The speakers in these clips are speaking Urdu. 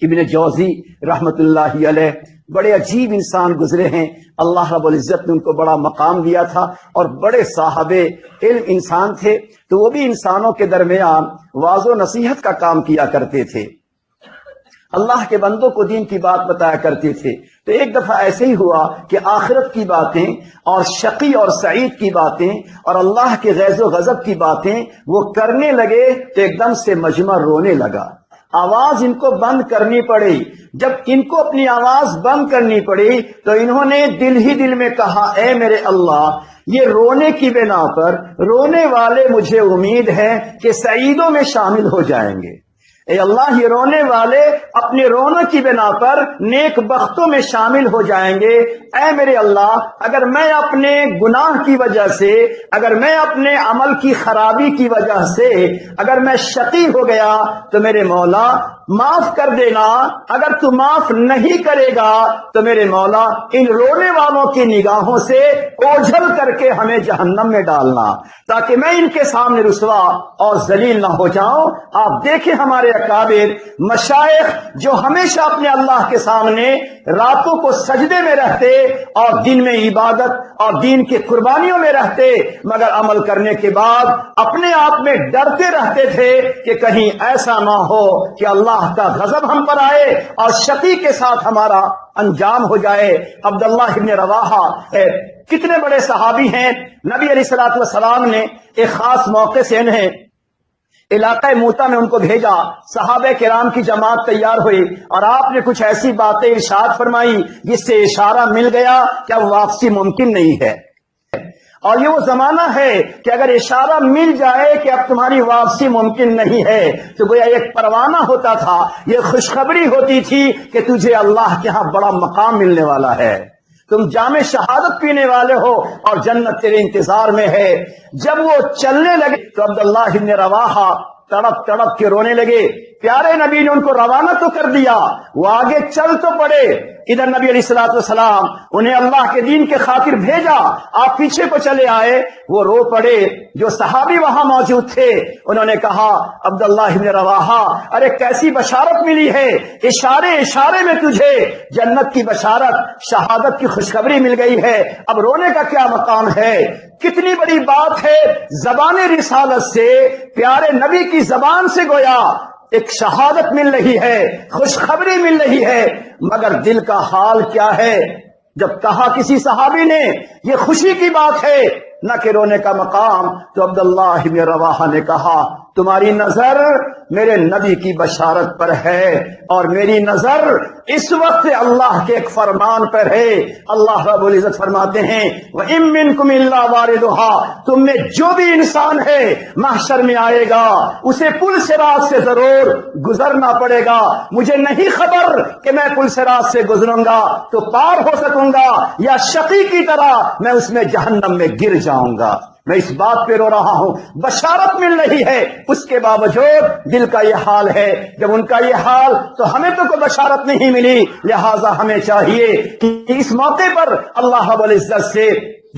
ابن جوزی رحمت اللہ علیہ بڑے عجیب انسان گزرے ہیں. اللہ رب العزت نے ان کو بڑا مقام دیا تھا اور بڑے صاحب علم انسان تھے. تو وہ بھی انسانوں کے درمیان واعظ و نصیحت کا کام کیا کرتے تھے. اللہ کے بندوں کو دین کی بات بتایا کرتے تھے. تو ایک دفعہ ایسے ہی ہوا کہ آخرت کی باتیں اور شقی اور سعید کی باتیں اور اللہ کے غیظ و غضب کی باتیں وہ کرنے لگے تو ایک دم سے مجمع رونے لگا. آواز ان کو بند کرنی پڑی. جب ان کو اپنی آواز بند کرنی پڑی تو انہوں نے دل ہی دل میں کہا، اے میرے اللہ، یہ رونے کی بنا پر رونے والے مجھے امید ہے کہ سعیدوں میں شامل ہو جائیں گے. اے اللہ، یہ رونے والے اپنے رونے کی بنا پر نیک بختوں میں شامل ہو جائیں گے. اے میرے اللہ، اگر میں اپنے گناہ کی وجہ سے، اگر میں اپنے عمل کی خرابی کی وجہ سے اگر میں شقی ہو گیا تو میرے مولا معاف کر دینا. اگر تو معاف نہیں کرے گا تو میرے مولا ان رونے والوں کی نگاہوں سے اوجھل کر کے ہمیں جہنم میں ڈالنا، تاکہ میں ان کے سامنے رسوا اور ذلیل نہ ہو جاؤں. آپ دیکھیں ہمارے اکابر مشائخ جو ہمیشہ اپنے اللہ کے سامنے راتوں کو سجدے میں رہتے اور دن میں عبادت اور دین کی قربانیوں میں رہتے، مگر عمل کرنے کے بعد اپنے آپ میں ڈرتے رہتے تھے کہ کہیں ایسا نہ ہو کہ اللہ کا غضب ہم پر آئے اور شقی کے ساتھ ہمارا انجام ہو جائے. عبداللہ ابن رواحہ کتنے بڑے صحابی ہیں. نبی علیہ الصلوۃ والسلام نے ایک خاص موقع سے انہیں علاقہ موتا میں ان کو بھیجا. صحابہ کرام کی جماعت تیار ہوئی اور آپ نے کچھ ایسی باتیں ارشاد فرمائی جس سے اشارہ مل گیا کہ اب واپسی ممکن نہیں ہے. اور یہ وہ زمانہ ہے کہ اگر اشارہ مل جائے کہ اب تمہاری واپسی ممکن نہیں ہے تو گویا ایک پروانہ ہوتا تھا، یہ خوشخبری ہوتی تھی کہ تجھے اللہ کے ہاں بڑا مقام ملنے والا ہے، تم جام شہادت پینے والے ہو اور جنت تیرے انتظار میں ہے. جب وہ چلنے لگے تو عبداللہ ابن رواحہ تڑپ تڑپ کے رونے لگے. پیارے نبی نے ان کو روانہ تو کر دیا، وہ آگے چل تو پڑے. ادھر نبی علیہ الصلوۃ والسلام انہیں اللہ کے دین کے خاطر بھیجا، آپ پیچھے کو چلے آئے. وہ رو پڑے. جو صحابی وہاں موجود تھے انہوں نے کہا، عبداللہ ابن رواحہ، ارے کیسی بشارت ملی ہے، اشارے اشارے میں تجھے جنت کی بشارت، شہادت کی خوشخبری مل گئی ہے، اب رونے کا کیا مقام ہے؟ کتنی بڑی بات ہے. زبان رسالت سے، پیارے نبی کی زبان سے گویا ایک شہادت مل رہی ہے، خوشخبری مل رہی ہے، مگر دل کا حال کیا ہے؟ جب کہا کسی صحابی نے یہ خوشی کی بات ہے نہ کہ رونے کا مقام، تو عبداللہ ابن رواحہ نے کہا، تمہاری نظر میرے نبی کی بشارت پر ہے اور میری نظر اس وقت اللہ کے ایک فرمان پر ہے. اللہ رب العزت فرماتے ہیں، وَإِن مِّنكُمْ إِلَّا وَارِدُهَا، تم میں جو بھی انسان ہے محشر میں آئے گا اسے پل صراط سے ضرور گزرنا پڑے گا. مجھے نہیں خبر کہ میں پل صراط سے گزروں گا تو پار ہو سکوں گا یا شقی کی طرح میں اس میں جہنم میں گر جاؤں گا. میں اس بات پہ رو رہا ہوں، بشارت مل رہی ہے، اس کے باوجود دل کا یہ حال ہے. جب ان کا یہ حال تو ہمیں تو کوئی بشارت نہیں ملی، لہٰذا ہمیں چاہیے کہ اس موقع پر اللہ رب العزت سے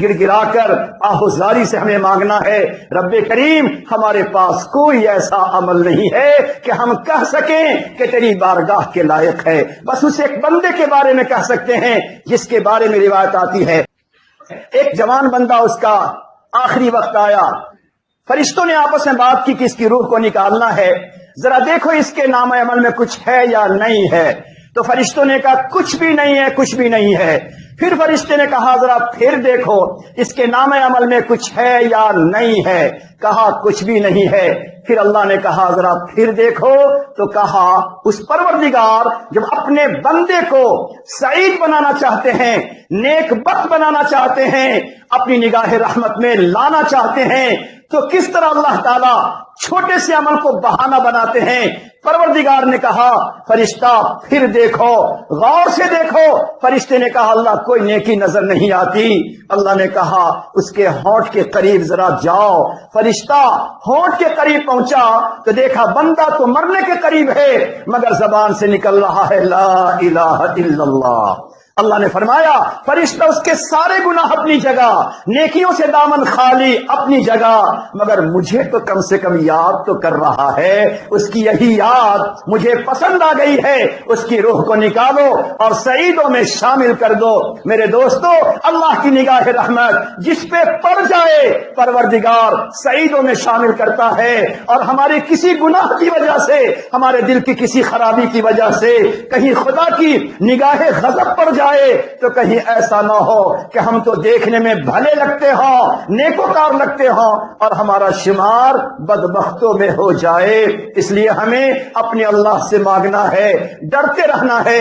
گر گرا کر آہوزاری سے ہمیں مانگنا ہے، رب کریم ہمارے پاس کوئی ایسا عمل نہیں ہے کہ ہم کہہ سکیں کہ تیری بارگاہ کے لائق ہے. بس اس ایک بندے کے بارے میں کہہ سکتے ہیں جس کے بارے میں روایت آتی ہے، ایک جوان بندہ، اس کا آخری وقت آیا، فرشتوں نے آپس میں بات کی کہ اس کی روح کو نکالنا ہے، ذرا دیکھو اس کے نام عمل میں کچھ ہے یا نہیں ہے. تو فرشتوں نے کہا کچھ بھی نہیں ہے، کچھ بھی نہیں ہے. پھر فرشتے نے کہا ذرا پھر دیکھو اس کے نام عمل میں کچھ ہے یا نہیں ہے. کہا کچھ بھی نہیں ہے. پھر اللہ نے کہا ذرا پھر دیکھو، تو کہا اس پروردگار جب اپنے بندے کو سعید بنانا چاہتے ہیں، نیک بخت بنانا چاہتے ہیں، اپنی نگاہ رحمت میں لانا چاہتے ہیں، تو کس طرح اللہ تعالیٰ چھوٹے سے عمل کو بہانہ بناتے ہیں. پروردگار نے کہا فرشتہ پھر دیکھو، غور سے دیکھو. فرشتے نے کہا اللہ کوئی نیکی نظر نہیں آتی. اللہ نے کہا اس کے ہونٹ کے قریب ذرا جاؤ. فرشتہ ہونٹ کے قریب پہنچا تو دیکھا بندہ تو مرنے کے قریب ہے مگر زبان سے نکل رہا ہے لا الہ الا اللہ. اللہ نے فرمایا فرشتہ اس کے سارے گناہ اپنی جگہ، نیکیوں سے دامن خالی اپنی جگہ، مگر مجھے تو کم سے کم یاد تو کر رہا ہے، اس کی یہی یاد مجھے پسند آ گئی ہے، اس کی روح کو نکالو اور سعیدوں میں شامل کر دو۔ میرے دوستو، اللہ کی نگاہ رحمت جس پہ پڑ جائے پروردگار سعیدوں میں شامل کرتا ہے، اور ہماری کسی گناہ کی وجہ سے، ہمارے دل کی کسی خرابی کی وجہ سے کہیں خدا کی نگاہ غضب پڑ جائے تو کہیں ایسا نہ ہو کہ ہم تو دیکھنے میں بھلے لگتے ہوں، نیکوکار لگتے ہوں، اور ہمارا شمار بدبختوں میں ہو جائے۔ اس لیے ہمیں اپنے اللہ سے مانگنا ہے، ڈرتے رہنا ہے،